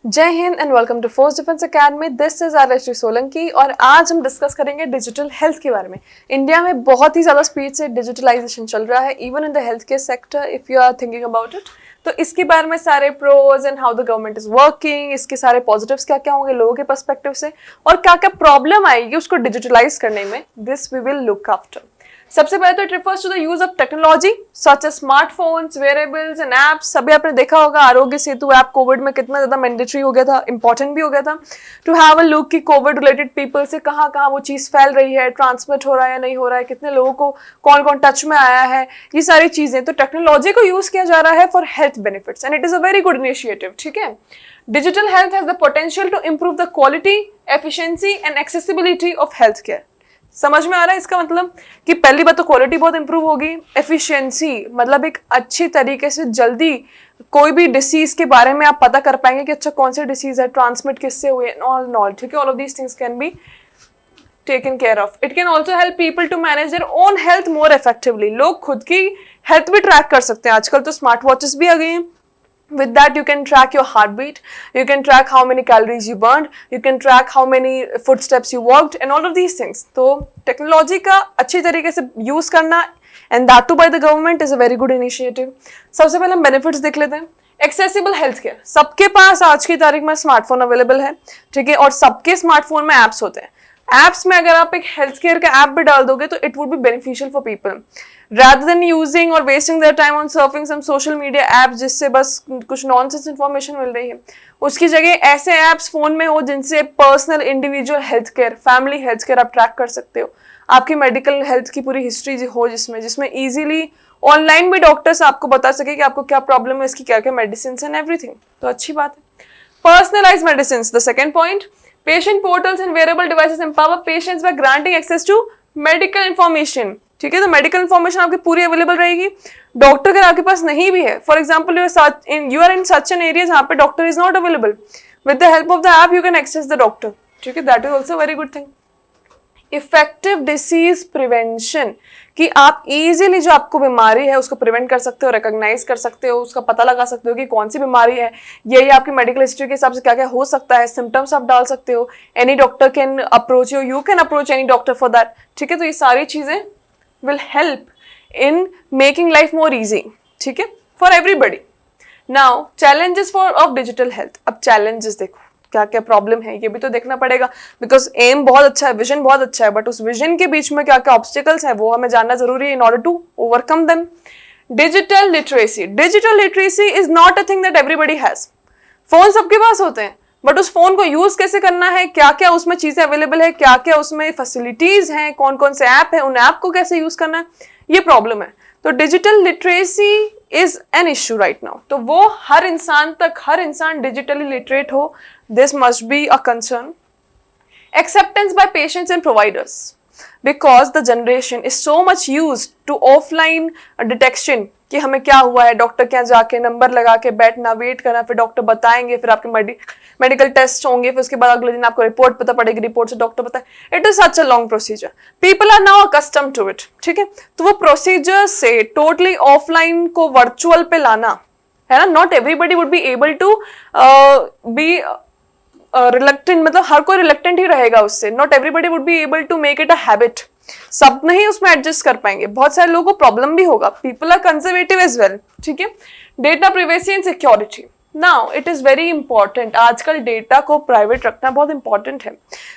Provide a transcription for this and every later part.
जय Hind and welcome to force defence academy. This is R Solanki और आज हम डिस्कस करेंगे डिजिटल हेल्थ के बारे में। इंडिया में बहुत ही ज़्यादा स्पीड से डिजिटलाइजेशन चल रहा है, even in the health care sector if you are thinking about it. तो इसके बारे में सारे pros and how the government is working, इसके सारे पॉजिटिव्स क्या क्या होंगे लोगों के पर्सपेक्टिव से और क्या क्या प्रॉब्लम आएगी उसको डिजिटलाइज करने में, this we will look after. सबसे पहले तो it refers to the use of technology such as smartphones, wearables and apps. सभी आपने देखा होगा आरोग्य सेतु ऐप कोविड में कितना ज्यादा मैंडेटरी हो गया था, इंपॉर्टेंट भी हो गया था टू हैव अ लुक कि कोविड रिलेटेड पीपल से कहाँ कहाँ वो चीज फैल रही है, ट्रांसमिट हो रहा है या नहीं हो रहा है, कितने लोगों को कौन कौन टच में आया है, ये सारी चीजें। तो टेक्नोलॉजी को यूज किया जा रहा है for health benefits and it is a very good initiative. ठीक है, digital health has the potential to improve the quality, efficiency and accessibility of health care. समझ में आ रहा है इसका मतलब कि पहली बात तो क्वालिटी बहुत इंप्रूव होगी, एफिशिएंसी मतलब एक अच्छी तरीके से जल्दी कोई भी डिसीज के बारे में आप पता कर पाएंगे कि अच्छा कौन सी डिसीज है, ट्रांसमिट किससे हुई, ऑल ठीक है, all of these things can be taken care of. It can also help people to manage their own health more effectively. लोग खुद की हेल्थ भी ट्रैक कर सकते हैं, आजकल तो स्मार्ट वॉचेस भी आ गई हैं। With that, you can track your heartbeat, you can track how many calories you burned, you can track how many footsteps you walked and all of these things. तो technology का अच्छी तरीके से use करना and that too by the government is a very good initiative. सबसे पहले हम benefits देख लेते हैं। एक्सेसिबल हेल्थ केयर, सबके पास आज की तारीख में स्मार्टफोन अवेलेबल है, ठीक है, और सबके स्मार्टफोन में एप्स होते हैं। एप्स में अगर आप एक हेल्थ केयर का ऐप भी डाल दोगे तो it would be beneficial for people rather than using or wasting their time on surfing some social media apps जिससे बस कुछ नॉनसेंस इंफॉर्मेशन मिल रही है। उसकी जगह ऐसे एप्स फोन में हो जिनसे personal individual health care, family health care आप ट्रैक कर सकते हो। आपकी मेडिकल हेल्थ की पूरी हिस्ट्री हो जिसमें इजीली ऑनलाइन भी डॉक्टर्स आपको बता सके कि आपको क्या प्रॉब्लम है, इसकी क्या क्या मेडिसिन एंड एवरीथिंग। तो अच्छी बात है। Personalise medicine, the second point. Patient portals and wearable devices empower patients by granting access to medical information. ठीक है, तो मेडिकल इंफॉर्मेशन आपकी पूरी अवेलेबल रहेगी। डॉक्टर अगर आपके पास नहीं भी है, for example you are in such an area जहां पे doctor is not available, with the help of the app you can access the doctor. ठीक है, that is also very good thing. Effective disease prevention, कि आप easily जो आपको बीमारी है उसको प्रिवेंट कर सकते हो, रिकॉग्नाइज कर सकते हो, उसका पता लगा सकते हो कि कौन सी बीमारी है, ये आपकी मेडिकल हिस्ट्री के हिसाब से क्या क्या हो सकता है, सिम्टम्स आप डाल सकते हो। Any doctor can approach you can approach any doctor for that. ठीक है, तो ये सारी चीजें will help in making life more easy, ठीक है, for everybody. Now challenges of digital health. अब challenges देखो क्या क्या प्रॉब्लम है, ये भी तो देखना पड़ेगा, बिकॉज एम बहुत अच्छा है, विजन बहुत अच्छा है, बट उस विजन के बीच में क्या क्या ऑब्स्टिकल्स है वो हमें जानना जरूरी है in order to overcome them. Digital literacy, digital literacy is not a thing that everybody has. Phone सबके पास होते हैं, बट उस फोन को यूज कैसे करना है, क्या क्या उसमें चीजें अवेलेबल है, क्या क्या उसमें फैसिलिटीज हैं, कौन कौन से ऐप है, उन ऐप को कैसे यूज करना है, ये प्रॉब्लम है। तो digital literacy is an issue right now. तो वो हर इंसान डिजिटली लिटरेट हो, this must be a concern. Acceptance by patients and providers, because the generation is so much use to offline detection कि हमें क्या हुआ है, डॉक्टर के यहाँ जाके नंबर लगा के बैठना, वेट करना, फिर डॉक्टर बताएंगे, फिर आपके मेडिकल टेस्ट होंगे, फिर उसके बाद अगले दिन आपको रिपोर्ट पता पड़ेगी, रिपोर्ट से डॉक्टर बताए। It is such a long procedure, people are now accustomed to it. ठीक है, तो वो प्रोसीजर से टोटली ऑफलाइन को वर्चुअल पे लाना है ना, not everybody would be able to be reluctant, मतलब हर कोई रिलक्टेंट ही रहेगा उससे। Not everybody would be able to make it a habit, सब नहीं उसमें एडजस्ट कर पाएंगे, बहुत सारे लोगों को प्रॉब्लम भी होगा। People are conservative as well. ठीक है, data privacy and security, now it is very important. आजकल डेटा को प्राइवेट रखना बहुत इंपॉर्टेंट है।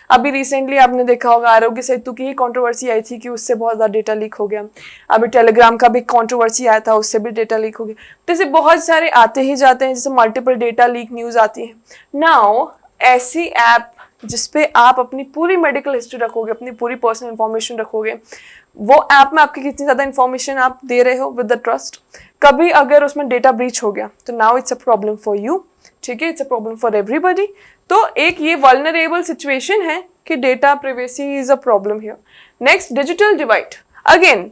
अभी रिसेंटली आपने देखा होगा आरोग्य सेतु की ही कंट्रोवर्सी आई थी कि उससे बहुत ज्यादा डेटा लीक हो गया। अभी टेलीग्राम का भी कंट्रोवर्सी आया था, उससे भी डेटा लीक हो गया। तो ऐसे बहुत सारे आते ही जाते हैं, जैसे मल्टीपल डेटा लीक न्यूज आती है। नाउ ऐसी ऐप जिसपे आप अपनी पूरी मेडिकल हिस्ट्री रखोगे, अपनी पूरी पर्सनल इंफॉर्मेशन रखोगे, वो ऐप में आपकी कितनी ज्यादा इंफॉर्मेशन आप दे रहे हो विद द ट्रस्ट, कभी अगर उसमें डेटा ब्रीच हो गया तो now it's a problem for you. ठीक है, it's a problem for everybody. तो एक ये वल्नरेबल सिचुएशन है कि data privacy is a problem here. Next, digital divide. Again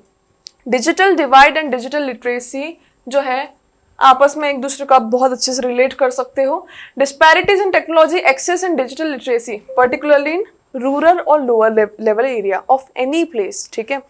digital divide and digital literacy जो है आपस में एक दूसरे को आप बहुत अच्छे से रिलेट कर सकते हो। Disparities in technology access and digital literacy, particularly in rural और lower level area of any place, ठीक है।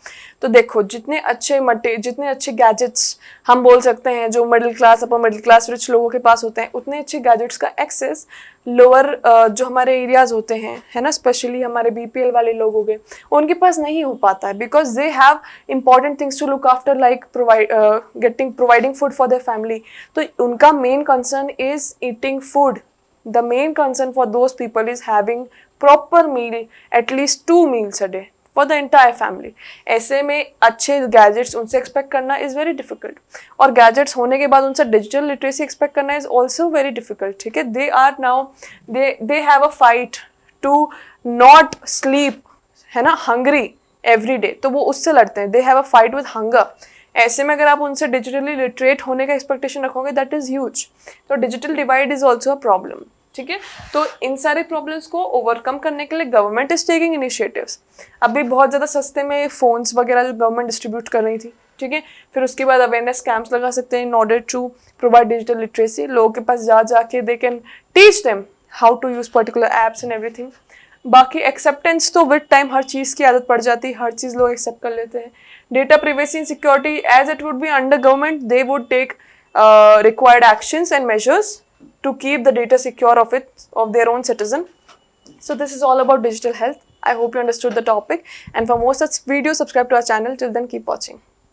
तो देखो जितने अच्छे गैजेट्स हम बोल सकते हैं जो middle class, upper middle class, rich लोगों के पास होते हैं, उतने अच्छे गैजेट्स का एक्सेस लोअर जो हमारे एरियाज होते हैं, है ना, स्पेशली हमारे बीपीएल वाले लोग हो गए, उनके पास नहीं हो पाता है, because they have important things to look after, like providing food for their family. तो उनका main concern is eating food. The main concern for those people is having proper meal, at least 2 meals a day for the entire family. ऐसे में अच्छे gadgets उनसे expect करना is very difficult, और gadgets होने के बाद उनसे डिजिटल लिटरेसी एक्सपेक्ट करना इज ऑल्सो वेरी डिफिकल्ट, ठीक है। They are now they have a fight to not sleep, है ना, हंग्री एवरी डे, तो वो उससे लड़ते हैं, दे have a fight with hunger. ऐसे में अगर आप उनसे डिजिटली लिटरेट होने का एक्सपेक्टेशन रखोगे, दैट इज ह्यूज। तो digital divide is also a problem, ठीक है। तो इन सारे प्रॉब्लम्स को ओवरकम करने के लिए गवर्नमेंट इज टेकिंग इनिशिएटिव्स। अभी बहुत ज़्यादा सस्ते में फ़ोन्स वगैरह जो गवर्नमेंट डिस्ट्रीब्यूट कर रही थी, ठीक है। फिर उसके बाद अवेयरनेस कैंप्स लगा सकते हैं in order to provide digital literacy. लोगों के पास जाके they can teach them how to use particular apps and everything. बाकी एक्सेप्टेंस तो विद टाइम हर चीज़ की आदत पड़ जाती है, हर चीज़ लोग एक्सेप्ट कर लेते हैं। Data privacy and security, as it would be under government, they would take required actions and measures to keep the data secure of their own citizen. So this is all about digital health. I hope you understood the topic, and for more such videos subscribe to our channel. Till then, keep watching.